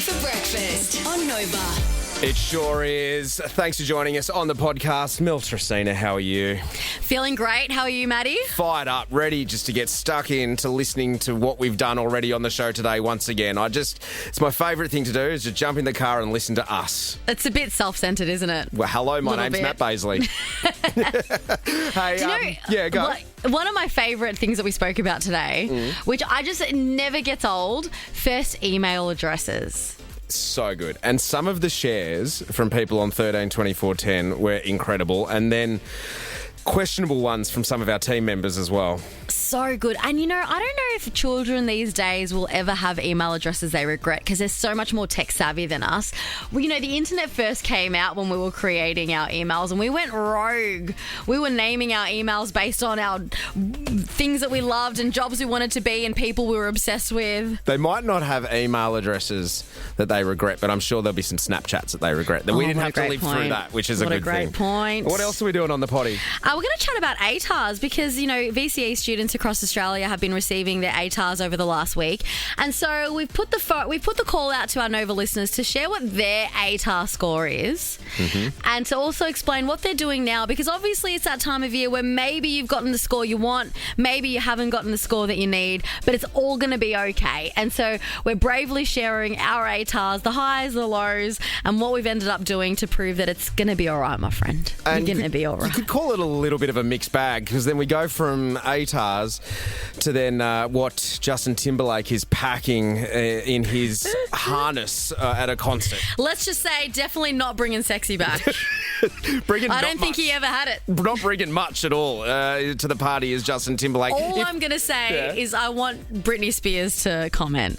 for breakfast on Nova. It sure is. Thanks for joining us on the podcast. Mil Tracina, how are you? Feeling great. How are you, Maddie? Fired up, ready just to get stuck into listening to what we've done already on the show today once again. It's my favourite thing to do is just jump in the car and listen to us. It's a bit self-centred, isn't it? Well, hello, my name's Matt Baisley. Hey, Do you know, yeah, go. One of my favourite things that we spoke about today, which I just never gets old, first email addresses. So good. And some of the shares from people on 13, 24, 10 were incredible. And then questionable ones from some of our team members as well. So good. And, you know, I don't know if children these days will ever have email addresses they regret because they're so much more tech savvy than us. Well, you know, the internet first came out when we were creating our emails and we went rogue. We were naming our emails based on our things that we loved and jobs we wanted to be and people we were obsessed with. They might not have email addresses that they regret, but I'm sure there'll be some Snapchats that they regret. That we didn't have to live through that, which is a good thing. What a great point. What else are we doing on the potty? We're going to chat about ATARs because, you know, VCE students across Australia have been receiving their ATARs over the last week. And so we've put the call out to our Nova listeners to share what their ATAR score is and to also explain what they're doing now because obviously it's that time of year where maybe you've gotten the score you want, maybe you haven't gotten the score that you need, but it's all going to be okay. And so we're bravely sharing our ATARs, the highs, the lows, and what we've ended up doing to prove that it's going to be all right, my friend. And you're going to be all right. You could call it a little bit of a mixed bag because then we go from ATARs to then what Justin Timberlake is packing in his harness at a concert. Let's just say definitely not bringing sexy back. I don't think he ever had it. Not bringing much at all to the party is Justin Timberlake. All I'm going to say is I want Britney Spears to comment.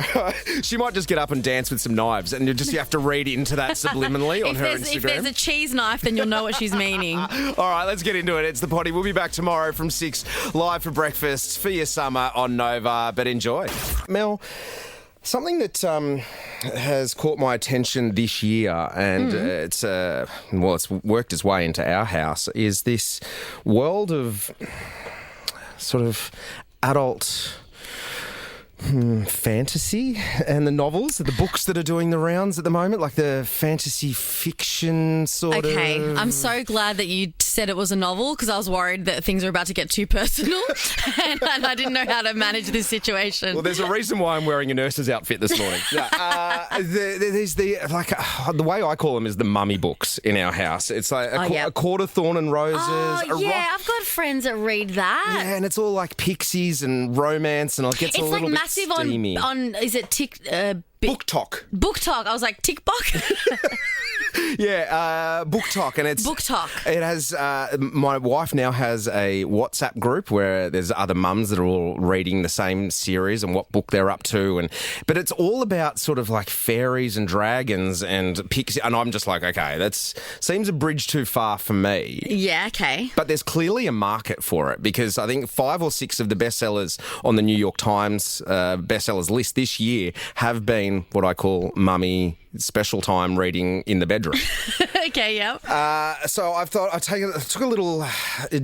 She might just get up and dance with some knives and you have to read into that subliminally on her Instagram. If there's a cheese knife, then you'll know what she's meaning. All right, let's get into it. It's the potty. We'll be back tomorrow from 6 live for breakfast for your summer on Nova, but enjoy. Mel, something that has caught my attention this year and it's worked its way into our house is this world of sort of adult fantasy and the novels, the books that are doing the rounds at the moment, like the fantasy fiction sort of. Okay, I'm so glad that you said it was a novel because I was worried that things are about to get too personal and I didn't know how to manage this situation. Well, there's a reason why I'm wearing a nurse's outfit this morning. There's the way I call them is the mummy books in our house. It's like a Court of Thorn and Roses. I've got friends that read that. Yeah, and it's all like pixies and romance and it gets a little bit massive steamy. on is it Book Talk. Book Talk. I was like, TikTok? Yeah, Book Talk. And it's Book Talk. It has, my wife now has a WhatsApp group where there's other mums that are all reading the same series and what book they're up to. But it's all about sort of like fairies and dragons and pixies. And I'm just like, okay, that seems a bridge too far for me. Yeah, okay. But there's clearly a market for it because I think 5 or 6 of the bestsellers on the New York Times bestsellers list this year have been what I call mummy special time reading in the bedroom. Okay, yeah. So I thought I took a little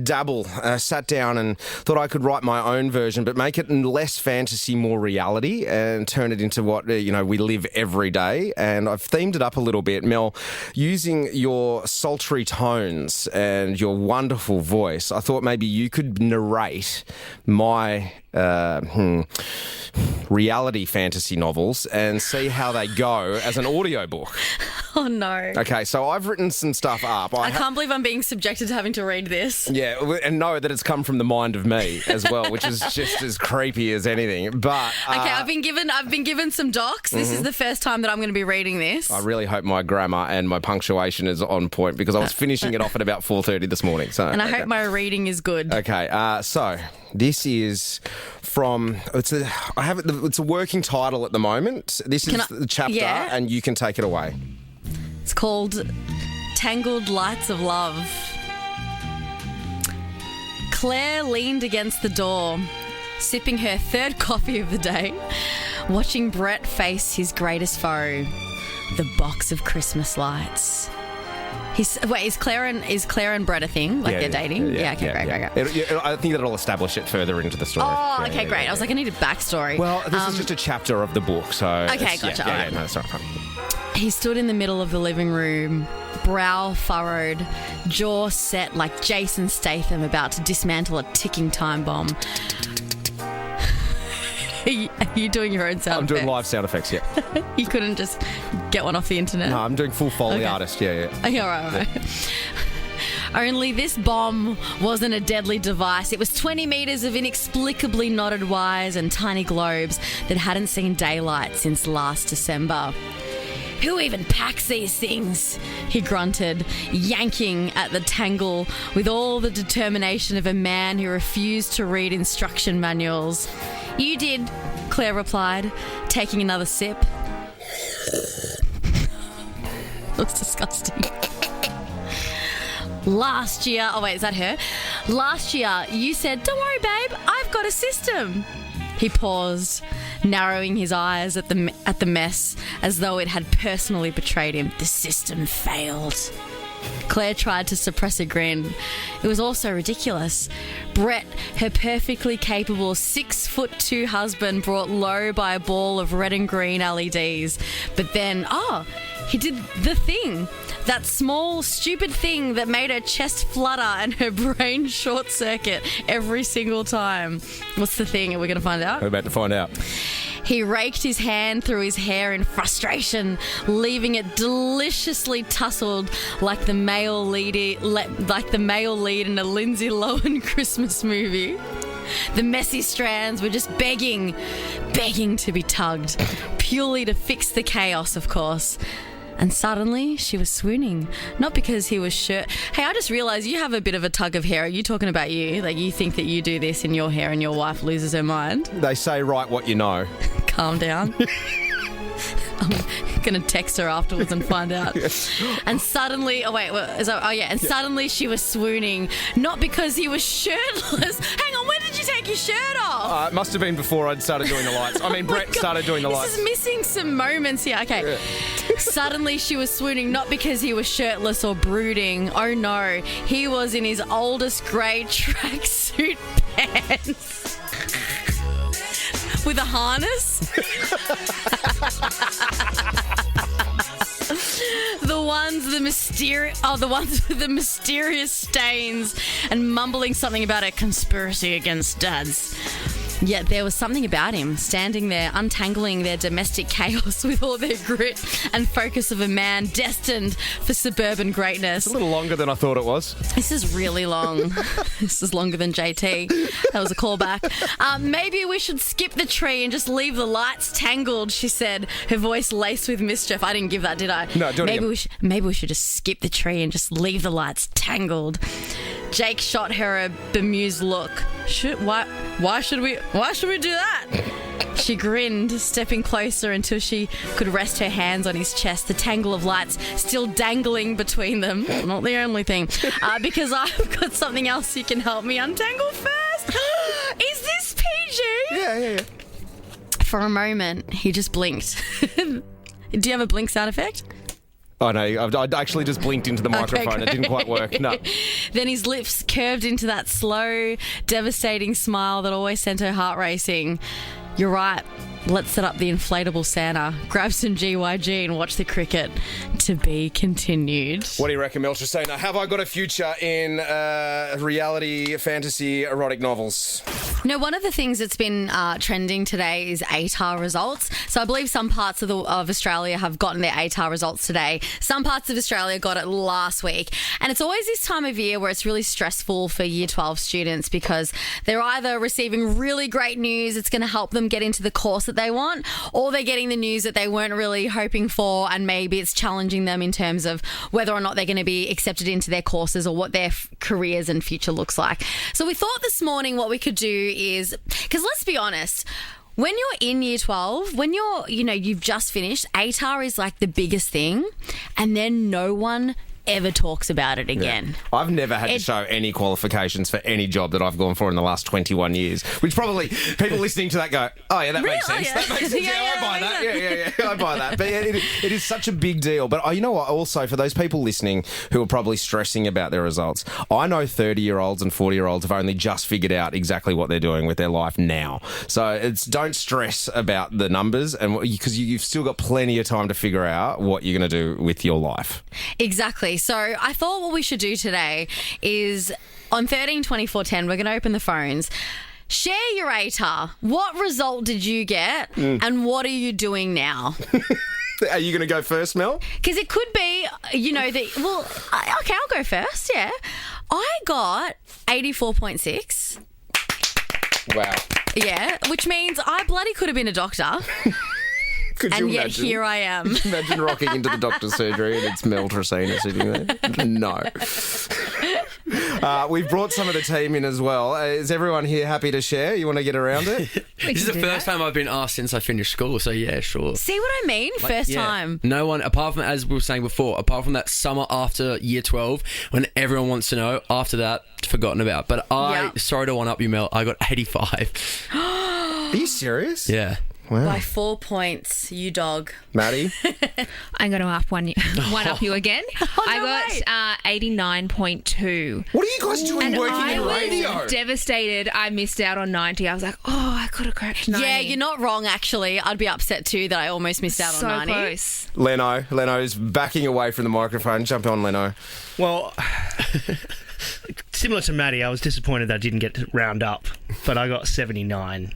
dabble, sat down and thought I could write my own version, but make it less fantasy, more reality, and turn it into what we live every day. And I've themed it up a little bit, Mel, using your sultry tones and your wonderful voice. I thought maybe you could narrate my reality fantasy novels and see how they go as an audiobook. Oh, no. Okay, so I've written some stuff up. I can't believe I'm being subjected to having to read this. Yeah, and know that it's come from the mind of me as well, which is just as creepy as anything. But okay, I've been given some docs. This is the first time that I'm going to be reading this. I really hope my grammar and my punctuation is on point because I was finishing it off at about 4:30 this morning. So, and I hope my reading is good. Okay, so this is from it's a working title at the moment. This is the chapter, and you can take it away. It's called Tangled Lights of Love. Claire leaned against the door, sipping her third coffee of the day, watching Brett face his greatest foe, the box of Christmas lights. Is Claire and Brett a thing? Like they're dating? Great. I think that'll establish it further into the story. Oh, okay, great. I was like, I need a backstory. Well, this is just a chapter of the book, so... Okay, gotcha. Yeah, no, that's all right. He stood in the middle of the living room, brow furrowed, jaw set like Jason Statham about to dismantle a ticking time bomb. Are you doing your own sound I'm doing effects? live sound effects, yeah. You couldn't just get one off the internet? No, I'm doing full Foley artist, yeah. Okay, all right. Only this bomb wasn't a deadly device. It was 20 metres of inexplicably knotted wires and tiny globes that hadn't seen daylight since last December. Who even packs these things? He grunted, yanking at the tangle with all the determination of a man who refused to read instruction manuals. You did, Claire replied, taking another sip. Looks disgusting. Last year... Oh, wait, is that her? Last year, you said, don't worry, babe, I've got a system. He paused, narrowing his eyes at the mess as though it had personally betrayed him. The system failed. Claire tried to suppress a grin. It was also ridiculous. Brett, her perfectly capable 6'2" husband, brought low by a ball of red and green LEDs. But then, he did the thing. That small, stupid thing that made her chest flutter and her brain short circuit every single time. What's the thing? Are we going to find out? We're about to find out. He raked his hand through his hair in frustration, leaving it deliciously tousled like the male lead in a Lindsay Lohan Christmas movie. The messy strands were just begging to be tugged, purely to fix the chaos, of course. And suddenly she was swooning. Not because he was sure. Hey, I just realised you have a bit of a tug of hair. Are you talking about you? Like you think that you do this in your hair and your wife loses her mind? They say write what you know. Calm down. I'm going to text her afterwards and find out. And suddenly, suddenly she was swooning. Not because he was shirtless. Hang on, when did you take your shirt off? It must have been before I'd started doing the lights. I mean, Brett started doing the lights. This is missing some moments here. Okay. Yeah. Suddenly she was swooning, not because he was shirtless or brooding. Oh no, he was in his oldest grey tracksuit pants. With a harness? The ones with the mysterious stains and mumbling something about a conspiracy against dads. Yet there was something about him, standing there, untangling their domestic chaos with all their grit and focus of a man destined for suburban greatness. It's a little longer than I thought it was. This is really long. This is longer than JT. That was a callback. Maybe we should skip the tree and just leave the lights tangled, she said, her voice laced with mischief. I didn't give that, did I? No, do it again. Maybe we should just skip the tree and just leave the lights tangled. Jake shot her a bemused look. Why should we do that? She grinned, stepping closer until she could rest her hands on his chest, the tangle of lights still dangling between them. Not the only thing. Because I've got something else you can help me untangle first. Is this PG? Yeah. For a moment, he just blinked. Do you have a blink sound effect? Oh, no, I actually just blinked into the microphone. It didn't quite work. No. Then his lips curved into that slow, devastating smile that always sent her heart racing. You're right. Let's set up the inflatable Santa, grab some GYG and watch the cricket. To be continued. What do you reckon, Melchizedek? Have I got a future in reality, fantasy, erotic novels? No, one of the things that's been trending today is ATAR results. So I believe some parts of Australia have gotten their ATAR results today. Some parts of Australia got it last week. And it's always this time of year where it's really stressful for Year 12 students because they're either receiving really great news that's going to help them get into the course that they want, or they're getting the news that they weren't really hoping for and maybe it's challenging them in terms of whether or not they're going to be accepted into their courses or what their careers and future looks like. So we thought this morning what we could do is, because let's be honest, when you're in Year 12, when you've just finished, ATAR is like the biggest thing, and then no one ever talks about it again. I've never had to show any qualifications for any job that I've gone for in the last 21 years, which probably people listening to that go, oh, yeah, that makes sense. Yeah. That makes sense. I buy that. Yeah, I buy that. But it is such a big deal. But you know what? Also, for those people listening who are probably stressing about their results, I know 30-year-olds and 40-year-olds have only just figured out exactly what they're doing with their life now. So don't stress about the numbers, and because you've still got plenty of time to figure out what you're going to do with your life. Exactly. So I thought what we should do today is on 13 24 10, we're going to open the phones. Share your ATAR. What result did you get and what are you doing now? Are you going to go first, Mel? Because it could be, okay, I'll go first, yeah. I got 84.6. Wow. Yeah, which means I bloody could have been a doctor. And yet here I am. Imagine rocking into the doctor's surgery and it's Mel Tracina sitting there. No. We've brought some of the team in as well. Is everyone here happy to share? You want to get around it? This is the first time I've been asked since I finished school, so yeah, sure. See what I mean? First time. No one, apart from, as we were saying before, apart from that summer after year 12, when everyone wants to know, after that, forgotten about. But sorry to one-up you, Mel, I got 85. Are you serious? Yeah. Wow. By 4 points, you dog. Maddie? I'm going to one up you again. I got 89.2. What are you guys doing working in radio? I was devastated. I missed out on 90. I was like, I could have cracked 90. Yeah, you're not wrong, actually. I'd be upset too that I almost missed out on 90. So close. Leno's backing away from the microphone. Jump on, Leno. Well, similar to Maddie, I was disappointed that I didn't get to round up, but I got 79.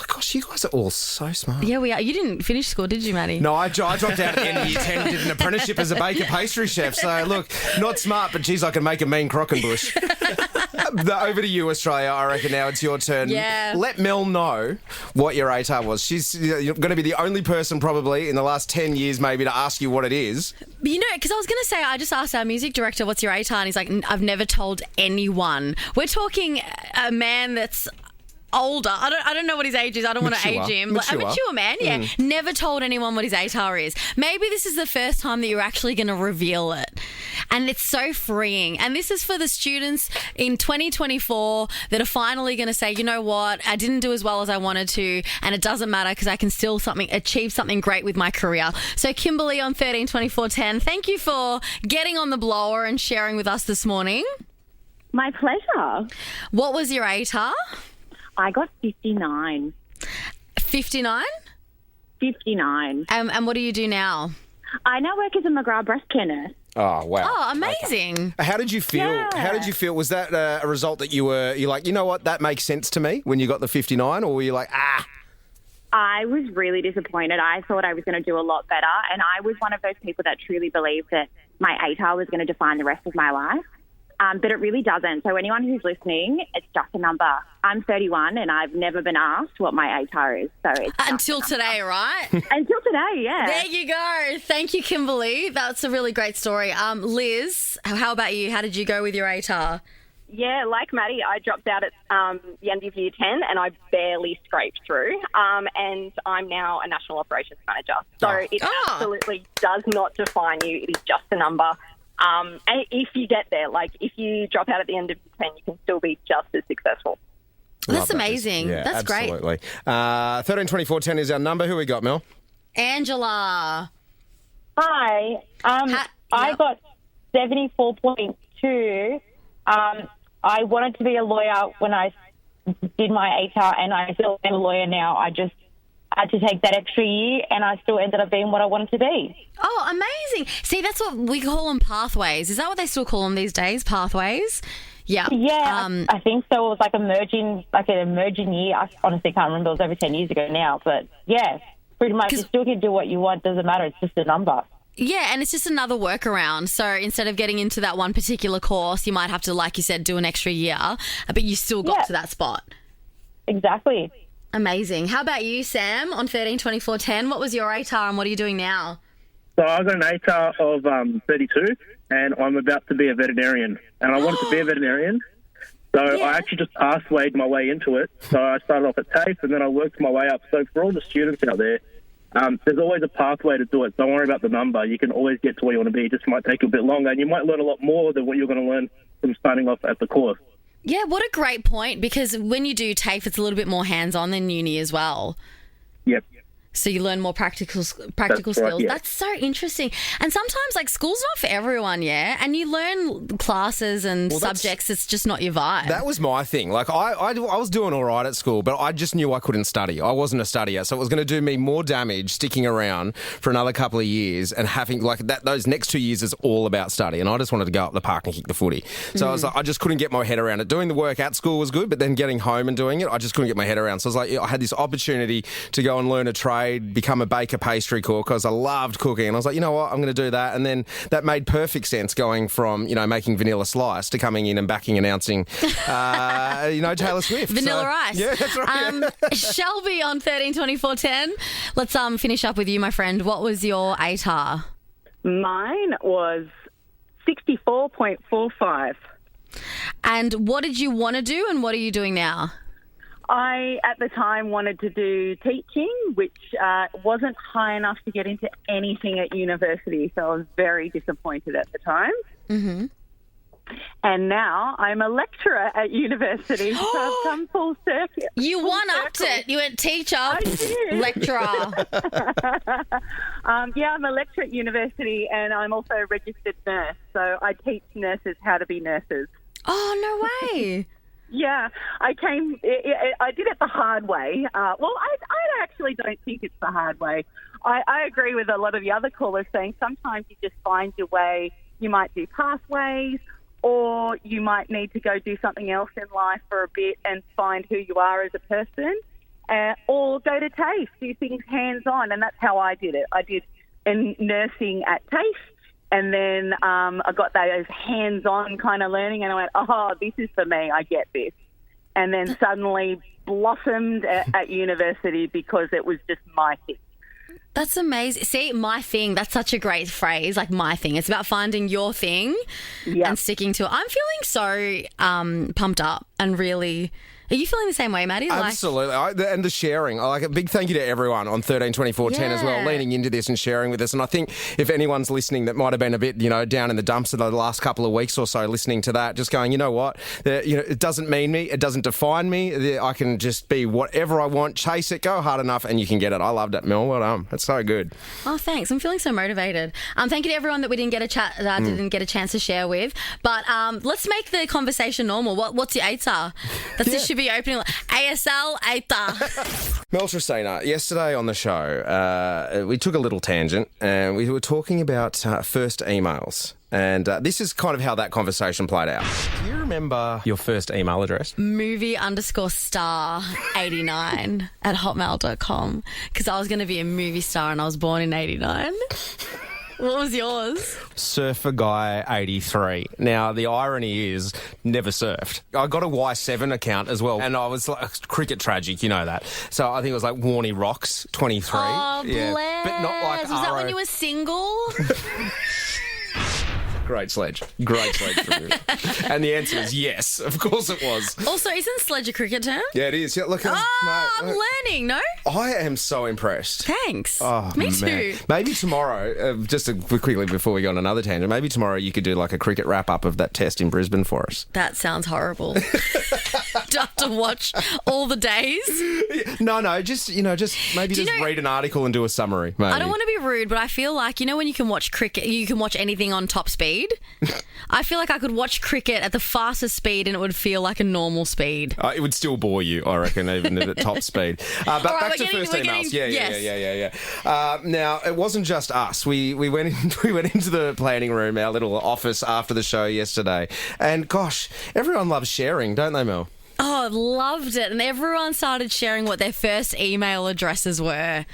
Gosh, you guys are all so smart. Yeah, we are. You didn't finish school, did you, Maddie? No, I dropped out at the end of year 10 and did an apprenticeship as a baker pastry chef. So, look, not smart, but geez, I can make a mean Crockenbush. Over to you, Australia. I reckon now it's your turn. Yeah. Let Mel know what your ATAR was. She's going to be the only person probably in the last 10 years maybe to ask you what it is. Because I was going to say, I just asked our music director, what's your ATAR? And he's like, I've never told anyone. We're talking a man that's older. I don't know what his age is. I don't want to age him. A mature man, yeah. Never told anyone what his ATAR is. Maybe this is the first time that you're actually going to reveal it. And it's so freeing. And this is for the students in 2024 that are finally going to say, you know what, I didn't do as well as I wanted to, and it doesn't matter because I can still achieve something great with my career. So Kimberly on 13 24 10, thank you for getting on the blower and sharing with us this morning. My pleasure. What was your ATAR? I got 59. 59? 59. And what do you do now? I now work as a McGrath breast care nurse. Oh, wow. Oh, amazing. How did you feel? Yeah. How did you feel? Was that a result that you're like, you know what, that makes sense to me when you got the 59? Or were you like, I was really disappointed. I thought I was going to do a lot better. And I was one of those people that truly believed that my ATAR was going to define the rest of my life. But it really doesn't. So anyone who's listening, it's just a number. I'm 31 and I've never been asked what my ATAR is. So it's Until today, right? Until today, yeah. There you go. Thank you, Kimberly. That's a really great story. Liz, how about you? How did you go with your ATAR? Yeah, like Maddie, I dropped out at the end of year 10 and I barely scraped through. And I'm now a national operations manager. So it absolutely does not define you. It is just a number. And if you get there, like if you drop out at the end of year 10, you can still be just as successful. That's amazing. Yeah, that's absolutely. Great. 13 24 10 is our number. Who we got, Mel? Angela. Hi. I got 74.2. I wanted to be a lawyer when I did my ATAR, and I still am a lawyer now. I just had to take that extra year, and I still ended up being what I wanted to be. Oh, amazing. See, that's what we call them, pathways. Is that what they still call them these days, pathways? Yeah. Yeah, I think so. It was like an emerging year. I honestly can't remember. It was over 10 years ago now. But, yeah, pretty much you still can do what you want. Doesn't matter. It's just a number. Yeah, and it's just another workaround. So instead of getting into that one particular course, you might have to, like you said, do an extra year, but you still got to that spot. Exactly. Amazing. How about you, Sam, on 13 24 10? What was your ATAR and what are you doing now? So I got an ATAR of 32 and I'm about to be a veterinarian. And I wanted to be a veterinarian. So I actually just pathwayed my way into it. So I started off at TAFE and then I worked my way up. So for all the students out there, there's always a pathway to do it. Don't worry about the number. You can always get to where you want to be. It just might take a bit longer, and you might learn a lot more than what you're going to learn from starting off at the course. Yeah, what a great point, because when you do TAFE, it's a little bit more hands-on than uni as well. Yep. So you learn more practical skills. Right, yeah. That's so interesting. And sometimes, like, school's not for everyone, yeah? And you learn classes and subjects, it's just not your vibe. That was my thing. Like, I was doing all right at school, but I just knew I couldn't study. I wasn't a studier, so it was going to do me more damage sticking around for another couple of years and having, like, those next 2 years is all about study. And I just wanted to go up the park and kick the footy. So I was like, I just couldn't get my head around it. Doing the work at school was good, but then getting home and doing it, I just couldn't get my head around. So I was like, I had this opportunity to go and learn a trade, become a baker pastry cook, because I loved cooking. And I was like, you know what, I'm going to do that. And then that made perfect sense, going from, making Vanilla Slice to coming in and backing announcing, Taylor Swift. Vanilla Ice. Yeah, that's right. Shelby on 132410. Let's finish up with you, my friend. What was your ATAR? Mine was 64.45. And what did you want to do, and what are you doing now? I, at the time, wanted to do teaching, which wasn't high enough to get into anything at university, so I was very disappointed at the time. Mm-hmm. And now I'm a lecturer at university, so I've come full circle. You one-upped it. You went teacher, lecturer. Yeah, I'm a lecturer at university, and I'm also a registered nurse, so I teach nurses how to be nurses. Oh, no way. Yeah, I did it the hard way. I actually don't think it's the hard way. I agree with a lot of the other callers saying sometimes you just find your way. You might do pathways, or you might need to go do something else in life for a bit and find who you are as a person, or go to TAFE, do things hands-on, and that's how I did it. I did nursing at TAFE. And then I got those hands-on kind of learning, and I went, oh, this is for me. I get this. And then suddenly blossomed at university because it was just my thing. That's amazing. See, my thing, that's such a great phrase, like my thing. It's about finding your thing and sticking to it. I'm feeling so pumped up and really... Are you feeling the same way, Maddie? Absolutely. And the sharing. A big thank you to everyone on 132410 as well, leaning into this and sharing with us. And I think if anyone's listening that might have been a bit, down in the dumps of the last couple of weeks or so, listening to that, just going, you know what? It doesn't mean me. It doesn't define me. I can just be whatever I want, chase it, go hard enough, and you can get it. I loved it, Mel. Well done. That's so good. Oh, thanks. I'm feeling so motivated. Thank you to everyone that we didn't get a chance to share with. But let's make the conversation normal. What's your ATAR? This should be opening ASL ATAR. Mel Tresina, yesterday on the show, we took a little tangent and we were talking about first emails. And this is kind of how that conversation played out. Do you remember your first email address? movie_star89 at hotmail.com, because I was going to be a movie star and I was born in 89. What was yours? Surfer Guy 83. Now, the irony is, never surfed. I got a Y7 account as well, and I was like, cricket tragic, you know that. So I think it was like Warney Rocks 23. Oh, bless. But not like Was that when you were single? Great sledge from you. And the answer is yes. Of course it was. Also, isn't sledge a cricket term? Yeah, it is. Yeah, look, mate, I'm learning, no? I am so impressed. Thanks. Oh, Me too. Man. Maybe tomorrow, quickly before we go on another tangent, maybe tomorrow you could do like a cricket wrap-up of that test in Brisbane for us. That sounds horrible. Do I have to watch all the days? No, just read an article and do a summary, maybe. I don't want to be rude, but I feel like, when you can watch cricket, you can watch anything on top speed. I feel like I could watch cricket at the fastest speed and it would feel like a normal speed. It would still bore you, I reckon, even at top speed. But back to first emails. Yeah. Now, it wasn't just us. We went into the planning room, our little office after the show yesterday. And gosh, everyone loves sharing, don't they, Mel? Oh, loved it. And everyone started sharing what their first email addresses were.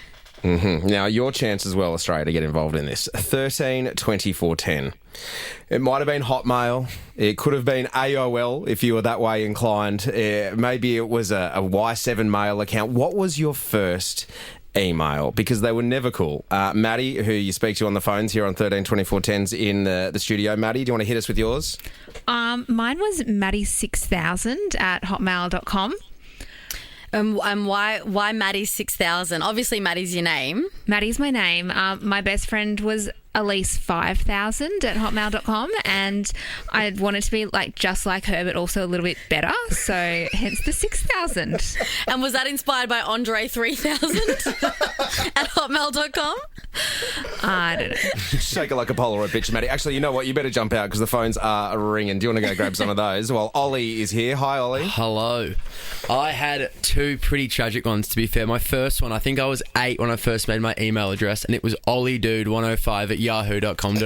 Mm-hmm. Now, your chance as well, Australia, to get involved in this. 132410. It might have been Hotmail. It could have been AOL if you were that way inclined. Maybe it was a Y7 mail account. What was your first email? Because they were never cool. Maddie, who you speak to on the phones here on 132410's in the studio. Maddie, do you want to hit us with yours? Mine was Maddie6000 at hotmail.com. And why Maddie's 6,000? Obviously, Maddie's your name. Maddie's my name. My best friend was Elise 5000 at hotmail.com, and I wanted to be just like her, but also a little bit better. So hence the 6,000. And was that inspired by Andre 3000 at hotmail.com? I don't know. Shake it like a Polaroid picture, Maddie. Actually, you know what? You better jump out because the phones are ringing. Do you want to go grab some of those? Well, Ollie is here. Hi, Ollie. Hello. I had two pretty tragic ones, to be fair. My first one, I think I was 8 when I first made my email address, and it was olliedude105 at yahoo.com.au.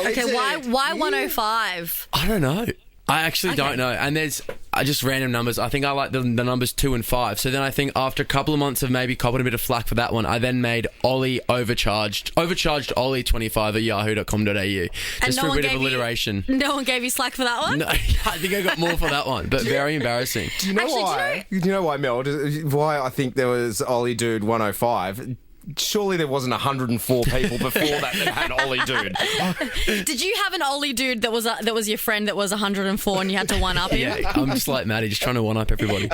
Okay, why 105? I don't know. I actually don't know. And there's just random numbers. I think I like the numbers 2 and 5. So then I think after a couple of months of maybe copping a bit of flack for that one, I then made Ollie overcharged Ollie 25 at yahoo.com.au. Just for a bit of alliteration. No one gave you slack for that one? No, I think I got more for that one, but very embarrassing. Do you know why? Do you know why, Mel? Why I think there was Ollie Dude 105? Surely there wasn't 104 people before that had Ollie Dude. Did you have an Ollie Dude that was your friend that was 104 and you had to one-up him? Yeah, I'm just like Maddie, just trying to one-up everybody.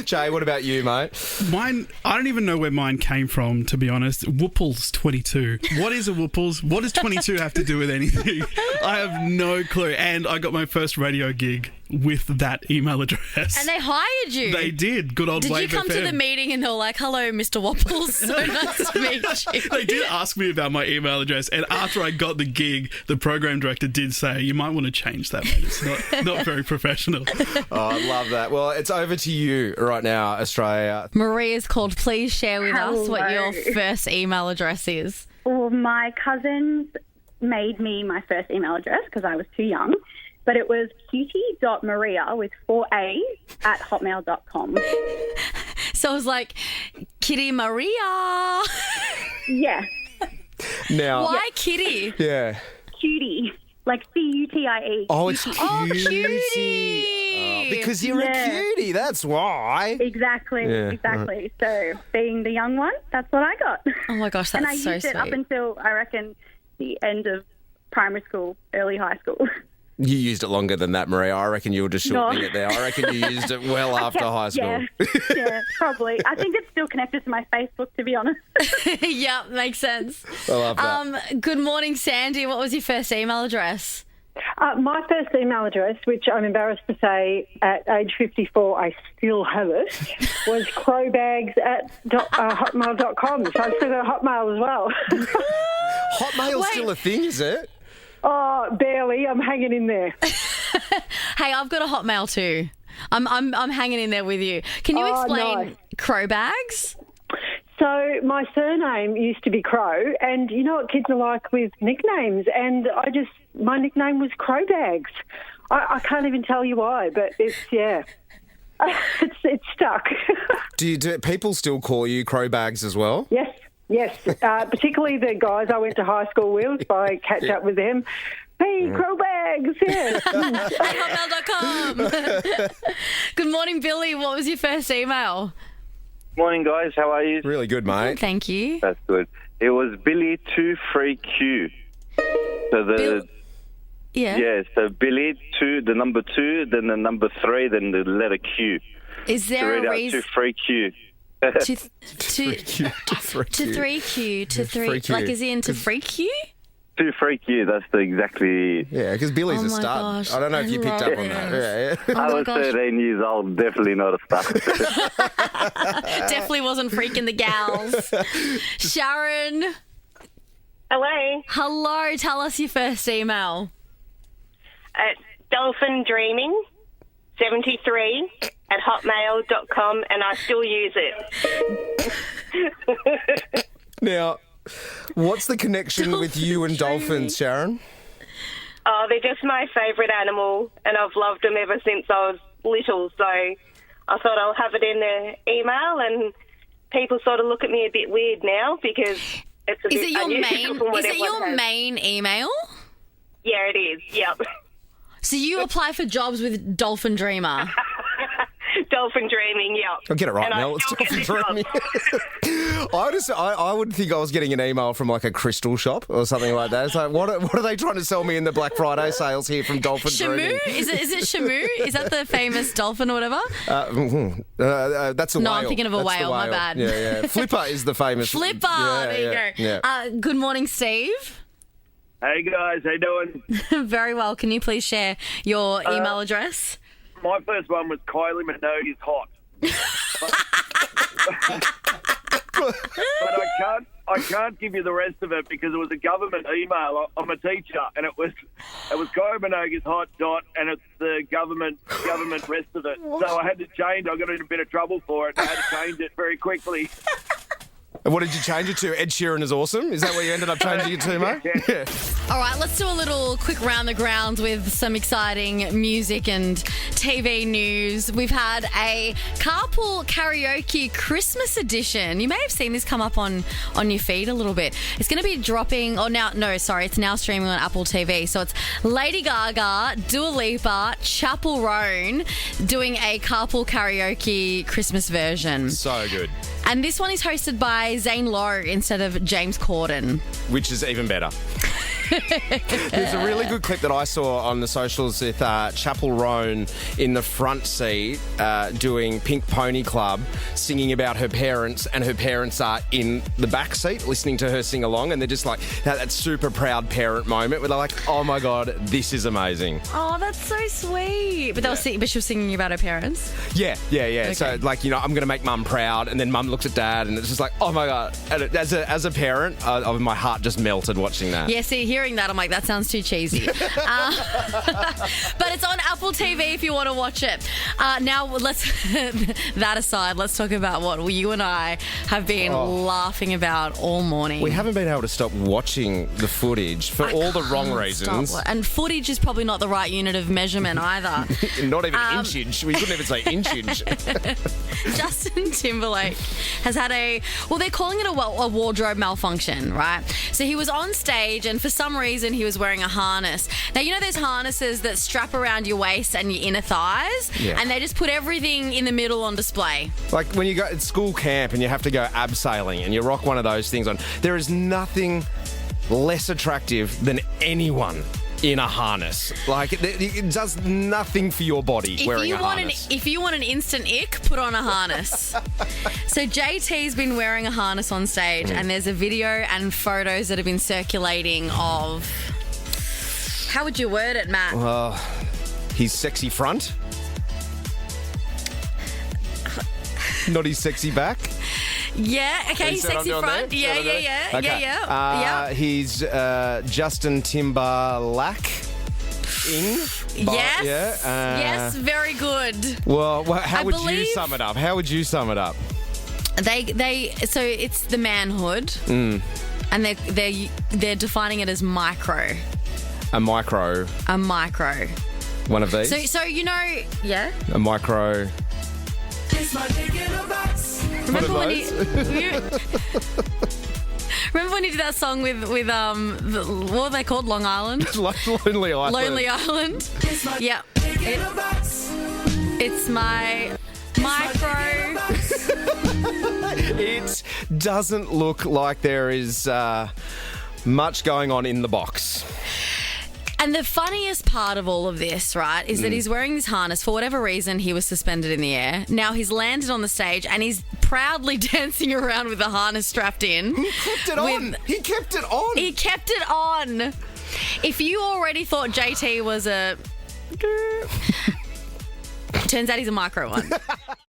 Jay, what about you, mate? Mine, I don't even know where mine came from, to be honest. Whooples 22. What is a Whooples? What does 22 have to do with anything? I have no clue. And I got my first radio gig with that email address. And they hired you? They did. Good old Wave Did you come FM. to the meeting and they were like, hello, Mr. Wopples, so nice to meet you? They did ask me about my email address, and after I got the gig, the program director did say, you might want to change that, mate. It's not very professional. Oh, I love that. Well, it's over to you right now, Australia. Maria's called. Please share with us what Hello. your first email address is. Well, my cousins made me my first email address because I was too young, but it was cutie.maria with 4 A's at hotmail.com. So it was like, Kitty Maria. Yeah. Now, Why Kitty? yeah. Cutie. Like CUTIE. Oh, it's cutie. Oh, cutie. Oh, because you're a cutie, that's why. Exactly, Yeah, exactly. So being the young one, that's what I got. Oh my gosh, And I that's so used it up sweet. until, I reckon, the end of primary school, early high school. You used it longer than that, Maria. I reckon you were just shortening No. it there. I reckon you used it well after high school. Yeah, probably. I think it's still connected to my Facebook, to be honest. Yeah, makes sense. I love that. Good morning, Sandy. What was your first email address? My first email address, which I'm embarrassed to say at age 54 I still have it, was crowbags at hotmail.com. So I still got Hotmail as well. Hotmail's still a thing, is it? Oh, barely. I'm hanging in there. Hey, I've got a Hotmail too. I'm hanging in there with you. Can you explain nice. Crowbags? So my surname used to be Crow, and you know what kids are like with nicknames, and my nickname was Crowbags. I can't even tell you why, but it's stuck. Do people still call you Crowbags as well? Yes, particularly the guys I went to high school with. If I catch up with them, hey, Crowbags, yeah. Hotmail.com. Good morning, Billy. What was your first email? Morning, guys. How are you? Really good, mate. Thank you. That's good. It was Billy 23Q. So so Billy 2, the number 2, then the number 3, then the letter Q. Is there a reason? 23Q. To 3Q, to 3, like is he into freak you? 23Q, that's exactly... Yeah, because Billy's Oh a my stud. gosh, I don't know if you picked up on that. Yeah. I was 13 years old, definitely not a star. Definitely wasn't freaking the gals. Sharon. Hello, tell us your first email. Dolphin Dreaming 73 at hotmail.com, and I still use it. Now, what's the connection with you and dolphins, Sharon? Oh, they're just my favourite animal, and I've loved them ever since I was little, so I thought I'll have it in the email, and people sort of look at me a bit weird now because it's a bit unusual from what everyone has. Main email? Yeah, it is, yep. So you apply for jobs with Dolphin Dreamer? Dolphin Dreaming, yep. I'll get it right, And I Mel. It's still get Dolphin the Dreaming. I would think I was getting an email from like a crystal shop or something like that. It's like, what are they trying to sell me in the Black Friday sales here from Dolphin Grooming? Shamu? Is it Shamu? Is that the famous dolphin or whatever? That's a whale. No, I'm thinking of a That's the whale, my bad. Yeah. Flipper is the famous. Flipper, Yeah, there you yeah, go. yeah. Good morning, Steve. Hey guys, how you doing? Very well. Can you please share your email address? My first one was Kylie Minogue's hot. But I can't give you the rest of it because it was a government email. I'm a teacher, and it was Kylie Minogue's hot dot, and it's the government rest of it. So I had to change. I got in a bit of trouble for it. I had to change it very quickly. And what did you change it to? Ed Sheeran is awesome? Is that what you ended up changing it to, mate? Yeah. All right, let's do a little quick round the grounds with some exciting music and TV news. We've had a carpool karaoke Christmas edition. You may have seen this come up on your feed a little bit. It's going to be dropping, it's now streaming on Apple TV. So it's Lady Gaga, Dua Lipa, Chapel Roan doing a carpool karaoke Christmas version. So good. And this one is hosted by Zane Lowe instead of James Corden. Which is even better. There's a really good clip that I saw on the socials with Chapel Roan in the front seat doing Pink Pony Club, singing about her parents, and her parents are in the back seat listening to her sing along, and they're just like that super proud parent moment where they're like, oh my God, this is amazing. Oh, that's so sweet. But but she was singing about her parents? Yeah. Okay. So, like, I'm going to make mum proud, and then mum looks at dad, and it's just like, oh my God. And as a parent, my heart just melted watching that. Yeah, see, hearing that, I'm like, that sounds too cheesy. But it's on Apple TV if you want to watch it. Now, that aside, let's talk about what you and I have been laughing about all morning. We haven't been able to stop watching the footage for all the wrong reasons. And footage is probably not the right unit of measurement either. Not even inchage. We couldn't even say inchage. Justin Timberlake has had they're calling it a wardrobe malfunction, right? So he was on stage, and for some reason he was wearing a harness. Now, you know those harnesses that strap around your waist and your inner thighs? Yeah. And they just put everything in the middle on display. Like when you go at school camp and you have to go abseiling and you rock one of those things on, there is nothing less attractive than anyone in a harness. Like, it does nothing for your body wearing a harness. If you want an instant ick, put on a harness. So JT's been wearing a harness on stage, and there's a video and photos that have been circulating of... How would you word it, Matt? Well, his sexy front. Not his sexy back. Yeah, okay, sexy front. Yeah. Okay. Yeah. He's Justin Timberlake. Yes, very good. Well, how would you sum it up? So it's the manhood, and they're defining it as micro. A micro. One of these. So yeah. A micro. Remember when you did that song with what were they called? Long Island? Lonely Island. Lonely Island. Yeah. It's my micro. It doesn't look like there is much going on in the box. And the funniest part of all of this, right, is that he's wearing this harness. For whatever reason, he was suspended in the air. Now he's landed on the stage and he's proudly dancing around with the harness strapped in. He kept it on. He kept it on. If you already thought JT was turns out he's a micro one.